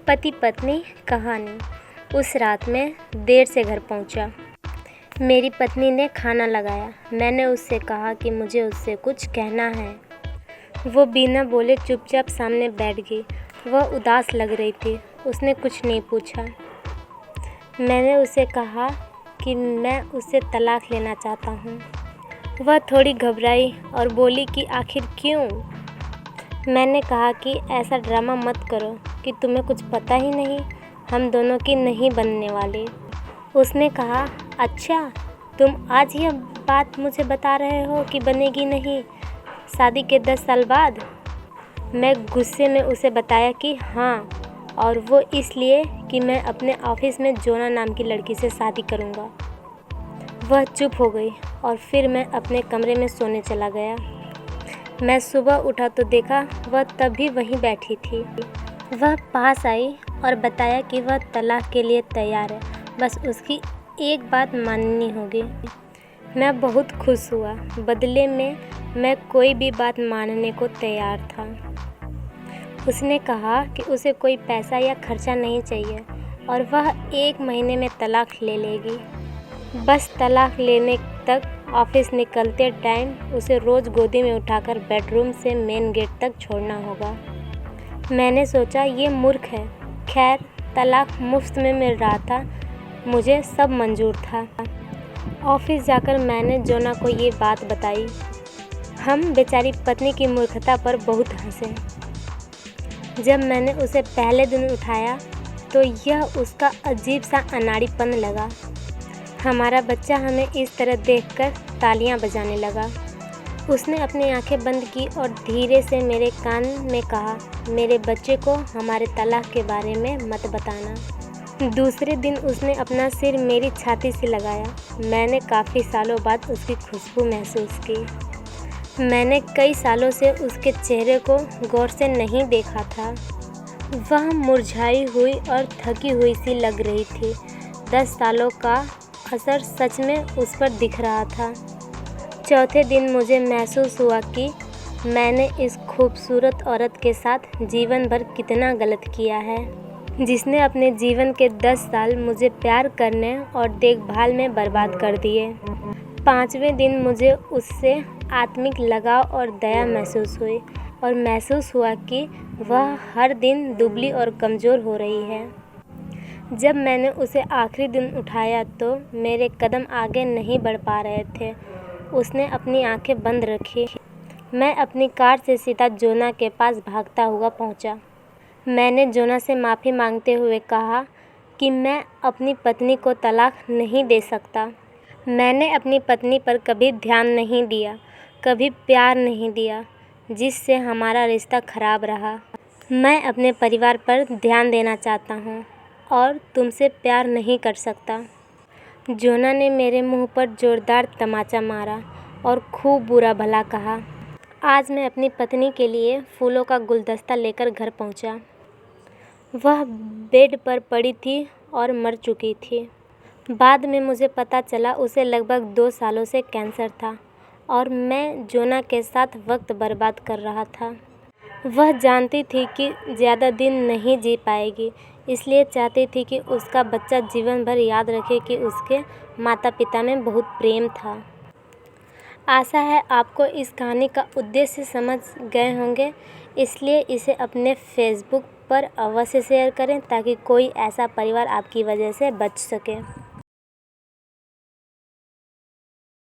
पति पत्नी कहानी। उस रात मैं देर से घर पहुंचा। मेरी पत्नी ने खाना लगाया। मैंने उससे कहा कि मुझे उससे कुछ कहना है। वो बिना बोले चुपचाप सामने बैठ गई। वह उदास लग रही थी। उसने कुछ नहीं पूछा। मैंने उसे कहा कि मैं उससे तलाक लेना चाहता हूँ। वह थोड़ी घबराई और बोली कि आखिर क्यों? मैंने कहा कि ऐसा ड्रामा मत करो कि तुम्हें कुछ पता ही नहीं, हम दोनों की नहीं बनने वाली। उसने कहा, अच्छा, तुम आज यह बात मुझे बता रहे हो कि बनेगी नहीं, शादी के 10 साल बाद? मैं गुस्से में उसे बताया कि हाँ, और वो इसलिए कि मैं अपने ऑफिस में जोना नाम की लड़की से शादी करूँगा। वह चुप हो गई और फिर मैं अपने कमरे में सोने चला गया। मैं सुबह उठा तो देखा वह तभी वहीं बैठी थी। वह पास आई और बताया कि वह तलाक के लिए तैयार है, बस उसकी एक बात माननी होगी। मैं बहुत खुश हुआ। बदले में मैं कोई भी बात मानने को तैयार था। उसने कहा कि उसे कोई पैसा या खर्चा नहीं चाहिए और वह 1 महीने में तलाक ले लेगी। बस तलाक लेने तक ऑफिस निकलते टाइम उसे रोज़ गोदी में उठाकर बेडरूम से मेन गेट तक छोड़ना होगा। मैंने सोचा ये मूर्ख है। खैर, तलाक मुफ्त में मिल रहा था, मुझे सब मंजूर था। ऑफिस जाकर मैंने जोना को ये बात बताई। हम बेचारी पत्नी की मूर्खता पर बहुत हंसे। जब मैंने उसे पहले दिन उठाया तो यह उसका अजीब सा अनाड़ीपन लगा। हमारा बच्चा हमें इस तरह देखकर तालियां बजाने लगा। उसने अपनी आंखें बंद की और धीरे से मेरे कान में कहा, मेरे बच्चे को हमारे तलाक के बारे में मत बताना। दूसरे दिन उसने अपना सिर मेरी छाती से लगाया। मैंने काफ़ी सालों बाद उसकी खुशबू महसूस की। मैंने कई सालों से उसके चेहरे को गौर से नहीं देखा था। वह मुरझाई हुई और थकी हुई सी लग रही थी। 10 सालों का असर सच में उस पर दिख रहा था। चौथे दिन मुझे महसूस हुआ कि मैंने इस खूबसूरत औरत के साथ जीवन भर कितना गलत किया है, जिसने अपने जीवन के 10 साल मुझे प्यार करने और देखभाल में बर्बाद कर दिए। 5वें दिन मुझे उससे आत्मिक लगाव और दया महसूस हुई और महसूस हुआ कि वह हर दिन दुबली और कमज़ोर हो रही है। जब मैंने उसे आखिरी दिन उठाया तो मेरे कदम आगे नहीं बढ़ पा रहे थे। उसने अपनी आंखें बंद रखी। मैं अपनी कार से सीधा जोना के पास भागता हुआ पहुंचा। मैंने जोना से माफ़ी मांगते हुए कहा कि मैं अपनी पत्नी को तलाक नहीं दे सकता। मैंने अपनी पत्नी पर कभी ध्यान नहीं दिया, कभी प्यार नहीं दिया, जिससे हमारा रिश्ता ख़राब रहा। मैं अपने परिवार पर ध्यान देना चाहता हूँ और तुमसे प्यार नहीं कर सकता। जोना ने मेरे मुंह पर जोरदार तमाचा मारा और खूब बुरा भला कहा। आज मैं अपनी पत्नी के लिए फूलों का गुलदस्ता लेकर घर पहुंचा। वह बेड पर पड़ी थी और मर चुकी थी। बाद में मुझे पता चला उसे लगभग 2 सालों से कैंसर था और मैं जोना के साथ वक्त बर्बाद कर रहा था। वह जानती थी कि ज़्यादा दिन नहीं जी पाएगी, इसलिए चाहती थी कि उसका बच्चा जीवन भर याद रखे कि उसके माता पिता में बहुत प्रेम था। आशा है आपको इस कहानी का उद्देश्य समझ गए होंगे, इसलिए इसे अपने फेसबुक पर अवश्य शेयर करें ताकि कोई ऐसा परिवार आपकी वजह से बच सके।